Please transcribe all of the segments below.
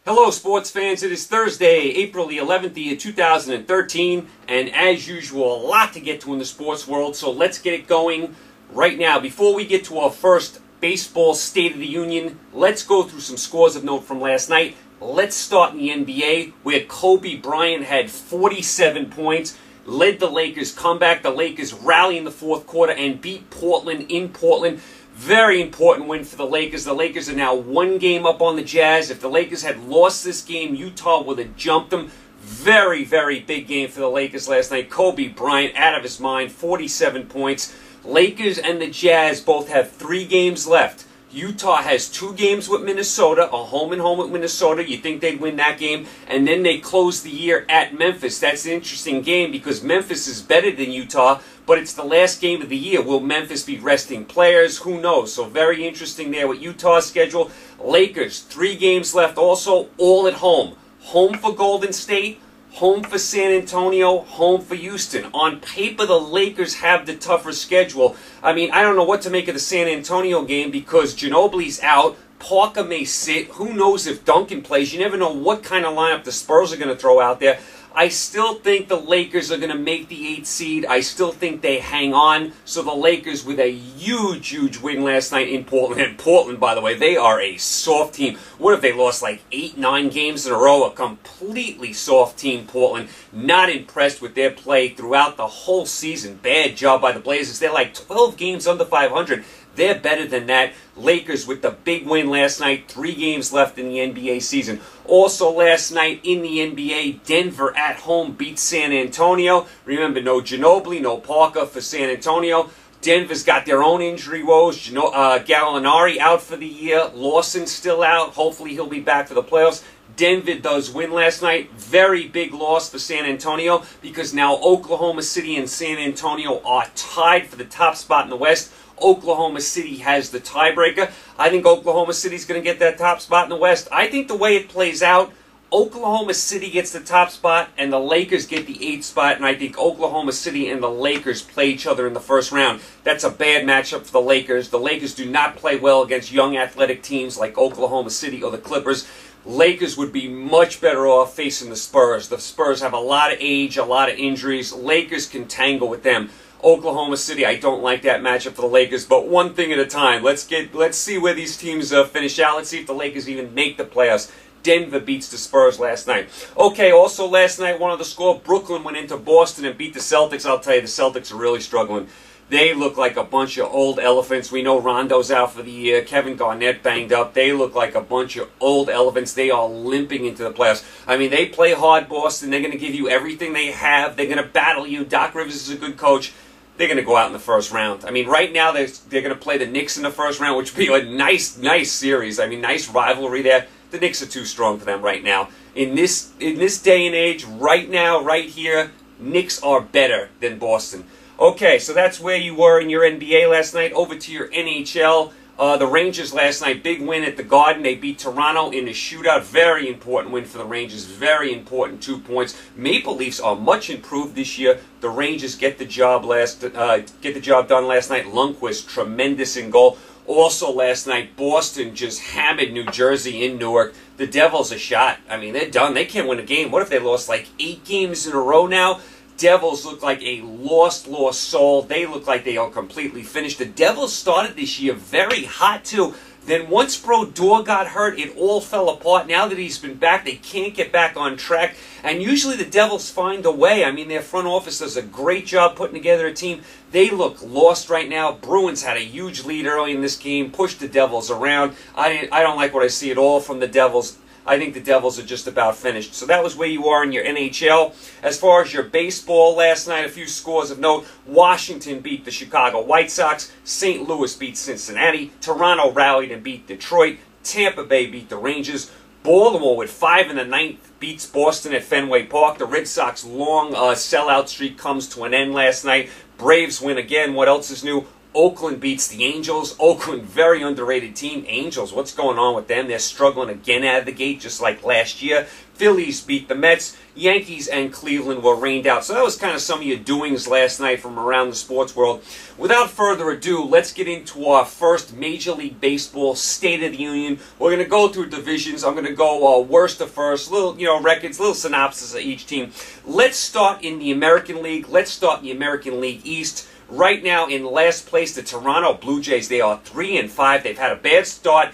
Hello sports fans, it is Thursday, April the 11th, the year 2013, and as usual, a lot to get to in the sports world, so let's get it going right now. Before we get to our first baseball State of the Union, let's go through some scores of note from last night. Let's start in the NBA, where Kobe Bryant had 47 points, led the Lakers' comeback. The Lakers rally in the fourth quarter and beat Portland in Portland. Very important win for the Lakers. The Lakers are now one game up on the Jazz. If the Lakers had lost this game, Utah would have jumped them. Very, very big game for the Lakers last night. Kobe Bryant, out of his mind, 47 points. Lakers and the Jazz both have 3 games left. Utah has 2 games with Minnesota, a home and home with Minnesota. You think they'd win that game. And then they close the year at Memphis. That's an interesting game because Memphis is better than Utah, but it's the last game of the year. Will Memphis be resting players? Who knows? So very interesting there with Utah's schedule. Lakers, 3 games left also, all at home. Home for Golden State, home for San Antonio, home for Houston. On paper, the Lakers have the tougher schedule. I mean, I don't know what to make of the San Antonio game because Ginobili's out. Parker may sit. Who knows if Duncan plays? You never know what kind of lineup the Spurs are going to throw out there. I still think the Lakers are going to make the 8th seed. I still think they hang on. So the Lakers with a huge, huge win last night in Portland. And Portland, by the way, they are a soft team. What if they lost like 8, 9 games in a row? A completely soft team, Portland. Not impressed with their play throughout the whole season. Bad job by the Blazers. They're like 12 games under 500. They're better than that. Lakers with the big win last night. 3 games left in the NBA season. Also last night in the NBA, Denver at home beat San Antonio. Remember, no Ginobili, no Parker for San Antonio. Denver's got their own injury woes. Gallinari out for the year. Lawson's still out. Hopefully he'll be back for the playoffs. Denver does win last night. Very big loss for San Antonio because now Oklahoma City and San Antonio are tied for the top spot in the West. Oklahoma City has the tiebreaker. I think Oklahoma City's going to get that top spot in the West. I think the way it plays out, Oklahoma City gets the top spot and the Lakers get the 8th spot, and I think Oklahoma City and the Lakers play each other in the first round. That's a bad matchup for the Lakers. The Lakers do not play well against young athletic teams like Oklahoma City or the Clippers. Lakers would be much better off facing the Spurs. The Spurs have a lot of age, a lot of injuries. Lakers can tangle with them. Oklahoma City, I don't like that matchup for the Lakers, but one thing at a time. Let's see where these teams finish out. Let's see if the Lakers even make the playoffs. Denver beats the Spurs last night. Okay, also last night, one of the score, Brooklyn went into Boston and beat the Celtics. I'll tell you, the Celtics are really struggling. They look like a bunch of old elephants. We know Rondo's out for the year. Kevin Garnett banged up. They look like a bunch of old elephants. They are limping into the playoffs. I mean, they play hard, Boston. They're going to give you everything they have. They're going to battle you. Doc Rivers is a good coach. They're going to go out in the first round. I mean, right now they're going to play the Knicks in the first round, which would be a nice series. I mean, nice rivalry there. The Knicks are too strong for them right now. In this day and age, right now, right here, Knicks are better than Boston. Okay, so that's where you were in your NBA last night. Over to your NHL. The Rangers last night, big win at the Garden. They beat Toronto in a shootout. Very important win for the Rangers. Very important 2 points. Maple Leafs are much improved this year. The Rangers get the job done last night. Lundqvist, tremendous in goal. Also last night, Boston just hammered New Jersey in Newark. The Devils are shot. I mean, they're done. They can't win a game. What if they lost like 8 games in a row now? Devils look like a lost soul. They look like they are completely finished. The Devils started this year very hot, too. Then once Brodeur got hurt, it all fell apart. Now that he's been back, they can't get back on track. And usually the Devils find a way. I mean, their front office does a great job putting together a team. They look lost right now. Bruins had a huge lead early in this game, pushed the Devils around. I don't like what I see at all from the Devils. I think the Devils are just about finished. So that was where you are in your NHL. As far as your baseball last night, a few scores of note. Washington beat the Chicago White Sox. St. Louis beat Cincinnati. Toronto rallied and beat Detroit. Tampa Bay beat the Rangers. Baltimore with 5 in the 9th beats Boston at Fenway Park. The Red Sox long sellout streak comes to an end last night. Braves win again. What else is new? Oakland beats the Angels. Oakland, very underrated team. Angels, what's going on with them? They're struggling again out of the gate, just like last year. Phillies beat the Mets. Yankees and Cleveland were rained out. So that was kind of some of your doings last night from around the sports world. Without further ado, let's get into our first Major League Baseball State of the Union. We're going to go through divisions. I'm going to go worst to first, little records, little synopsis of each team. Let's start in the American League. Let's start in the American League East. Right now, in last place, the Toronto Blue Jays. They are 3-5. They've had a bad start.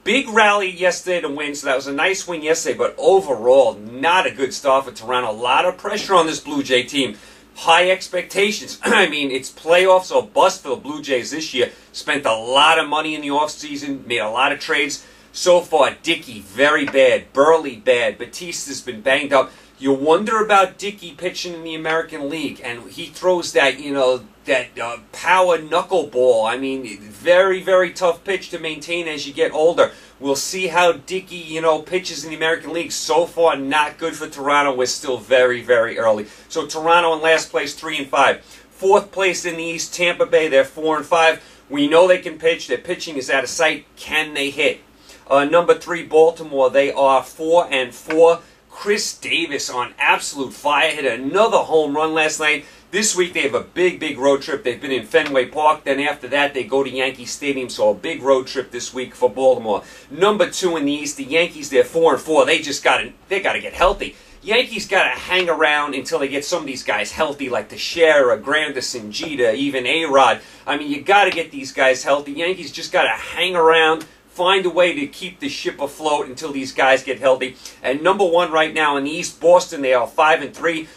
Big rally yesterday to win, so that was a nice win yesterday. But overall, not a good start for Toronto. A lot of pressure on this Blue Jay team. High expectations. I mean, it's playoffs or bust for the Blue Jays this year. Spent a lot of money in the offseason. Made a lot of trades. So far, Dickey, very bad. Burley, bad. Batista's been banged up. You wonder about Dickey pitching in the American League, and he throws that, power knuckleball. I mean, very, very tough pitch to maintain as you get older. We'll see how Dickey, pitches in the American League. So far, not good for Toronto. We're still very, very early. So Toronto in last place, 3-5. Fourth place in the East, Tampa Bay. They're 4-5. We know they can pitch. Their pitching is out of sight. Can they hit? Number 3, Baltimore. They are 4-4. Chris Davis on absolute fire, hit another home run last night. This week they have a big, big road trip. They've been in Fenway Park. Then after that they go to Yankee Stadium. So a big road trip this week for Baltimore. Number 2 in the East, the Yankees. They're 4-4. They got to get healthy. Yankees got to hang around until they get some of these guys healthy, like Teixeira, Granderson, Jeter, even A-Rod. I mean, you got to get these guys healthy. Yankees just got to hang around. Find a way to keep the ship afloat until these guys get healthy. And number 1 right now in the East, Boston, they are 5-3.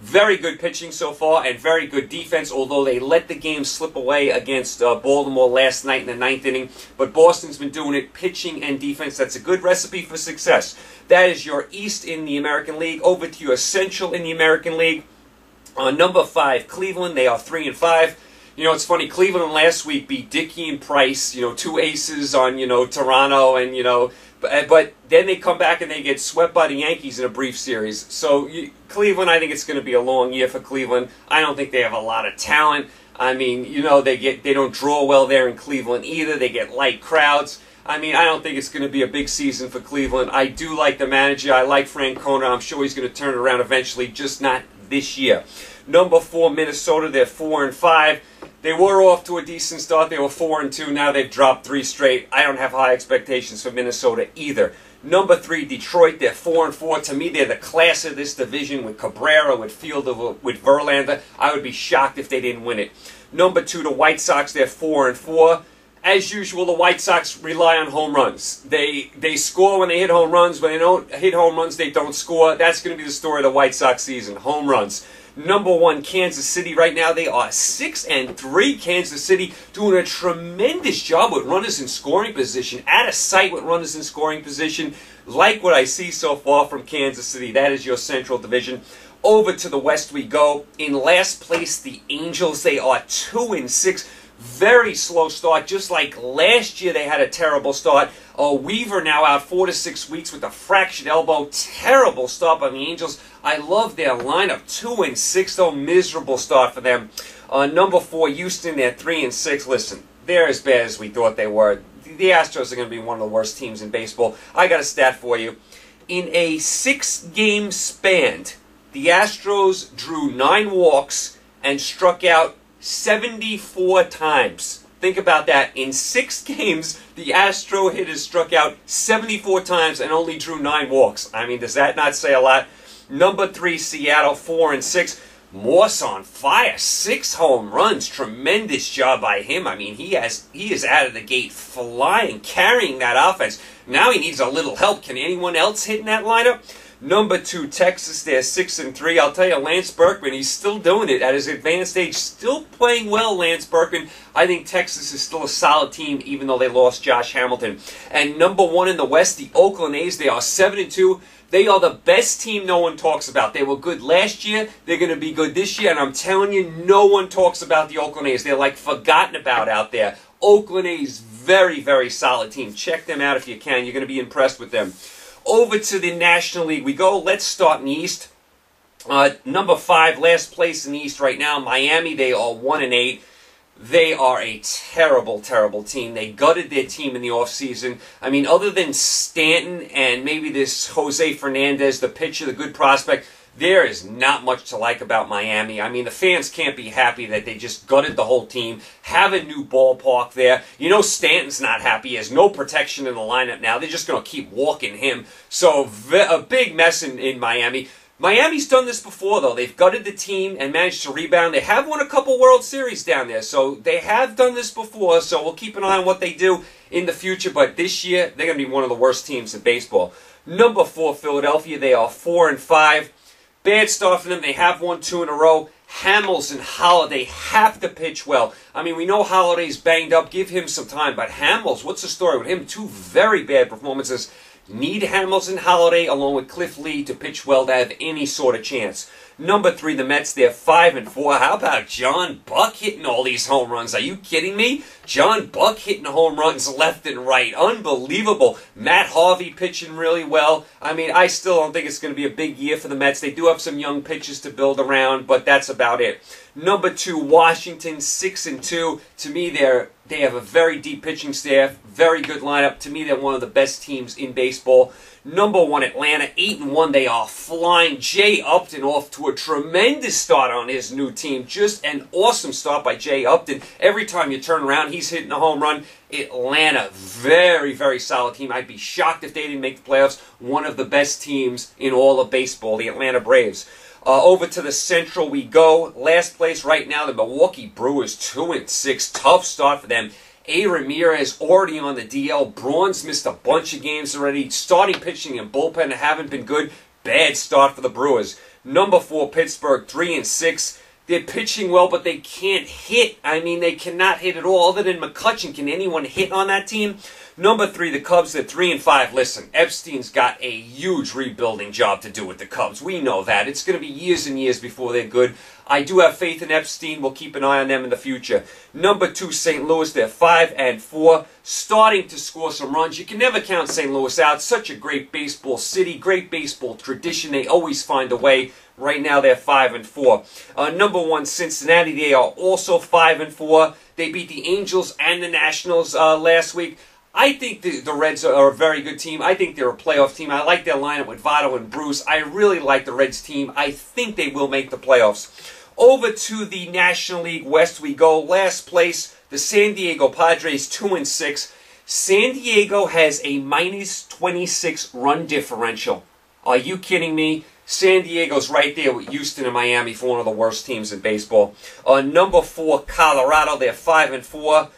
Very good pitching so far and very good defense, although they let the game slip away against Baltimore last night in the 9th inning. But Boston's been doing it, pitching and defense. That's a good recipe for success. That is your East in the American League. Over to your Central in the American League. Number 5, Cleveland, they are 3-5. It's funny, Cleveland last week beat Dickey and Price, 2 aces on, Toronto, and, but then they come back and they get swept by the Yankees in a brief series. So, Cleveland, I think it's going to be a long year for Cleveland. I don't think they have a lot of talent. I mean, they don't draw well there in Cleveland either. They get light crowds. I mean, I don't think it's going to be a big season for Cleveland. I do like the manager. I like Francona. I'm sure he's going to turn it around eventually, just not this year. Number 4, Minnesota, they're 4-5. They were off to a decent start. They were 4-2. Now they've dropped 3 straight. I don't have high expectations for Minnesota either. Number 3, Detroit. They're 4-4. To me, they're the class of this division with Cabrera, with Fielder, with Verlander. I would be shocked if they didn't win it. Number 2, the White Sox. They're 4-4. As usual, the White Sox rely on home runs. They score when they hit home runs. When they don't hit home runs, they don't score. That's going to be the story of the White Sox season. Home runs. Number 1, Kansas City. Right now, they are 6-3. Kansas City doing a tremendous job with runners in scoring position. Out of sight with runners in scoring position. Like what I see so far from Kansas City. That is your Central Division. Over to the West we go. In last place, the Angels. They are 2-6. Very slow start, just like last year they had a terrible start. Weaver now out 4 to 6 weeks with a fractured elbow. Terrible start by the Angels. I love their lineup. 2-6, though. Miserable start for them. Number 4, Houston, they're 3-6. Listen, they're as bad as we thought they were. The Astros are going to be one of the worst teams in baseball. I got a stat for you. In a 6-game span, the Astros drew 9 walks and struck out 74 times. Think about that. In 6 games, the Astro hitters struck out 74 times and only drew 9 walks. I mean, does that not say a lot? Number 3, Seattle, 4-6. Morse on fire. 6 home runs. Tremendous job by him. I mean, he is out of the gate flying, carrying that offense. Now he needs a little help. Can anyone else hit in that lineup? Number 2, Texas, they're 6-3. I'll tell you, Lance Berkman, he's still doing it at his advanced age. Still playing well, Lance Berkman. I think Texas is still a solid team, even though they lost Josh Hamilton. And number 1 in the West, the Oakland A's, they are 7-2. They are the best team no one talks about. They were good last year. They're going to be good this year. And I'm telling you, no one talks about the Oakland A's. They're like forgotten about out there. Oakland A's, very, very solid team. Check them out if you can. You're going to be impressed with them. Over to the National League we go. Let's start in the East. Number 5, last place in the East right now, Miami. They are 1-8. They are a terrible, terrible team. They gutted their team in the offseason. I mean, other than Stanton and maybe this Jose Fernandez, the pitcher, the good prospect, there is not much to like about Miami. I mean, the fans can't be happy that they just gutted the whole team, have a new ballpark there. You know Stanton's not happy. He has no protection in the lineup now. They're just going to keep walking him. So a big mess in Miami. Miami's done this before, though. They've gutted the team and managed to rebound. They have won a couple World Series down there, so they have done this before, so we'll keep an eye on what they do in the future. But this year, they're going to be one of the worst teams in baseball. Number 4, Philadelphia. They are 4-5. Bad start for them. They have won 2 in a row. Hamels and Holiday have to pitch well. I mean, we know Holiday's banged up. Give him some time. But Hamels, what's the story with him? 2 very bad performances. Need Hamels and Holiday along with Cliff Lee to pitch well to have any sort of chance. Number 3, the Mets, they're 5-4. How about John Buck hitting all these home runs? Are you kidding me? John Buck hitting home runs left and right. Unbelievable. Matt Harvey pitching really well. I mean, I still don't think it's going to be a big year for the Mets. They do have some young pitchers to build around, but that's about it. Number 2, Washington, 6-2. To me, they have a very deep pitching staff, very good lineup. To me, they're one of the best teams in baseball. Number 1, Atlanta, 8-1. They are flying. Jay Upton off to a tremendous start on his new team. Just an awesome start by Jay Upton. Every time you turn around, he's hitting a home run. Atlanta, very, very solid team. I'd be shocked if they didn't make the playoffs. One of the best teams in all of baseball, the Atlanta Braves. Over to the Central we go. Last place right now, the Milwaukee Brewers, 2-6. Tough start for them. A. Ramirez already on the DL. Braun's missed a bunch of games already. Starting pitching and bullpen haven't been good. Bad start for the Brewers. Number 4, Pittsburgh, 3-6. They're pitching well, but they can't hit. I mean, they cannot hit at all. Other than McCutchen, can anyone hit on that team? Number 3, the Cubs, they're 3-5. Listen, Epstein's got a huge rebuilding job to do with the Cubs. We know that. It's going to be years and years before they're good. I do have faith in Epstein. We'll keep an eye on them in the future. Number 2, St. Louis, they're 5-4. Starting to score some runs. You can never count St. Louis out. Such a great baseball city, great baseball tradition. They always find a way. Right now, they're 5-4. Number 1, Cincinnati, they are also 5-4. They beat the Angels and the Nationals last week. I think the Reds are a very good team. I think they're a playoff team. I like their lineup with Votto and Bruce. I really like the Reds team. I think they will make the playoffs. Over to the National League West we go. Last place, the San Diego Padres, 2-6. San Diego has a -26 run differential. Are you kidding me? San Diego's right there with Houston and Miami for one of the worst teams in baseball. Number 4, Colorado, they're 5-4.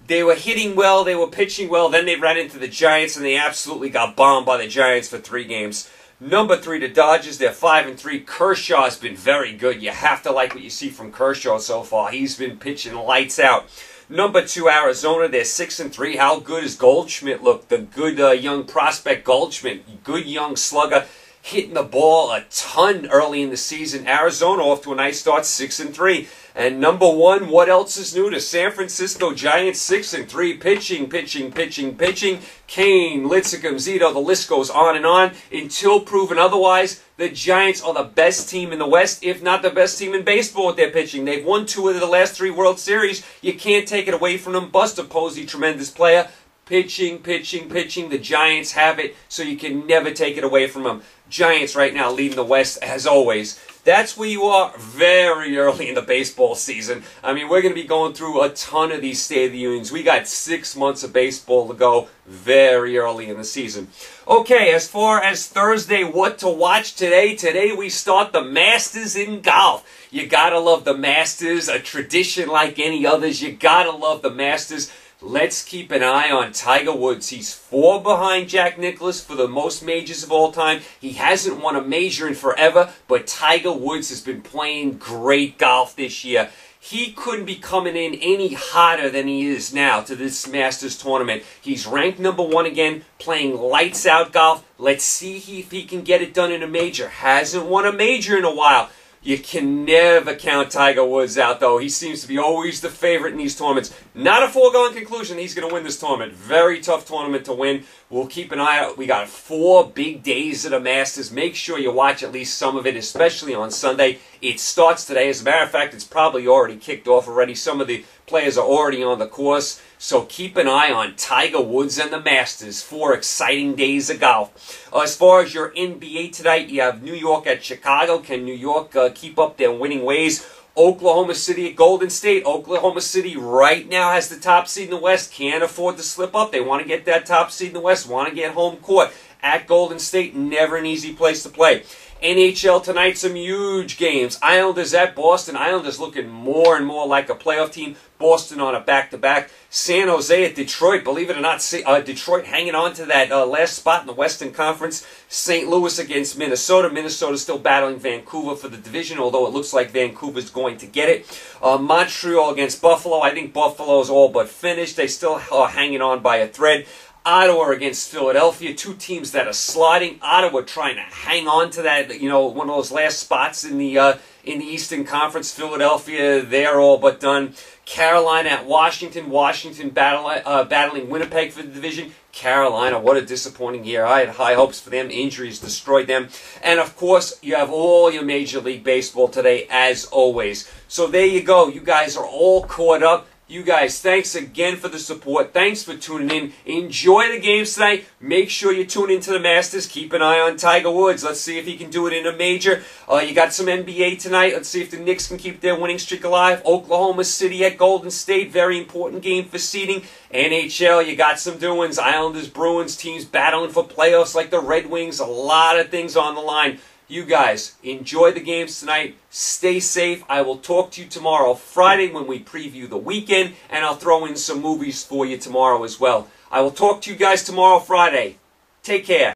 They were hitting well, they were pitching well, then they ran into the Giants, and they absolutely got bombed by the Giants for 3 games. Number 3, the Dodgers, they're 5-3. Kershaw's been very good. You have to like what you see from Kershaw so far. He's been pitching lights out. Number 2, Arizona, they're 6-3. How good does Goldschmidt look? The good young prospect Goldschmidt, good young slugger, hitting the ball a ton early in the season. Arizona off to a nice start, 6-3. And number 1, what else is new? The San Francisco Giants, 6-3. Pitching. Kane, Lincecum, Zito, the list goes on and on. Until proven otherwise, the Giants are the best team in the West, if not the best team in baseball with their pitching. They've won 2 of the last 3 World Series. You can't take it away from them. Buster Posey, tremendous player. Pitching. The Giants have it, so you can never take it away from them. Giants right now leading the West, as always. That's where you are very early in the baseball season. I mean, we're going to be going through a ton of these State of the Unions. We got 6 months of baseball to go very early in the season. Okay, as far as Thursday, what to watch today? Today we start the Masters in golf. You got to love the Masters, a tradition like any others. You got to love the Masters. Let's keep an eye on Tiger Woods. He's 4 behind Jack Nicklaus for the most majors of all time. He hasn't won a major in forever, but Tiger Woods has been playing great golf this year. He couldn't be coming in any hotter than he is now to this Masters tournament. He's ranked number 1 again, playing lights out golf. Let's see if he can get it done in a major. Hasn't won a major in a while. You can never count Tiger Woods out, though. He seems to be always the favorite in these tournaments. Not a foregone conclusion he's going to win this tournament. Very tough tournament to win. We'll keep an eye out. We got 4 big days of the Masters. Make sure you watch at least some of it, especially on Sunday. It starts today. As a matter of fact, it's probably already kicked off already. Some of the players are already on the course. So keep an eye on Tiger Woods and the Masters. 4 exciting days of golf. As far as your NBA tonight, you have New York at Chicago. Can New York keep up their winning ways? Oklahoma City at Golden State. Oklahoma City right now has the top seed in the West. Can't afford to slip up. They want to get that top seed in the West. Want to get home court. At Golden State, never an easy place to play. NHL tonight, some huge games. Islanders at Boston. Islanders looking more and more like a playoff team. Boston on a back-to-back. San Jose at Detroit. Believe it or not, Detroit hanging on to that last spot in the Western Conference. St. Louis against Minnesota. Minnesota still battling Vancouver for the division, although it looks like Vancouver's going to get it. Montreal against Buffalo. I think Buffalo's all but finished. They still are hanging on by a thread. Ottawa against Philadelphia, 2 teams that are sliding. Ottawa trying to hang on to that, one of those last spots in the Eastern Conference. Philadelphia, they're all but done. Carolina at Washington. Washington battling Winnipeg for the division. Carolina, what a disappointing year. I had high hopes for them. Injuries destroyed them. And, of course, you have all your Major League Baseball today, as always. So there you go. You guys are all caught up. You guys, thanks again for the support. Thanks for tuning in. Enjoy the games tonight. Make sure you tune into the Masters. Keep an eye on Tiger Woods. Let's see if he can do it in a major. You got some NBA tonight. Let's see if the Knicks can keep their winning streak alive. Oklahoma City at Golden State. Very important game for seeding. NHL, you got some doings. Islanders, Bruins, teams battling for playoffs like the Red Wings. A lot of things on the line. You guys, enjoy the games tonight. Stay safe. I will talk to you tomorrow, Friday, when we preview the weekend, and I'll throw in some movies for you tomorrow as well. I will talk to you guys tomorrow, Friday. Take care.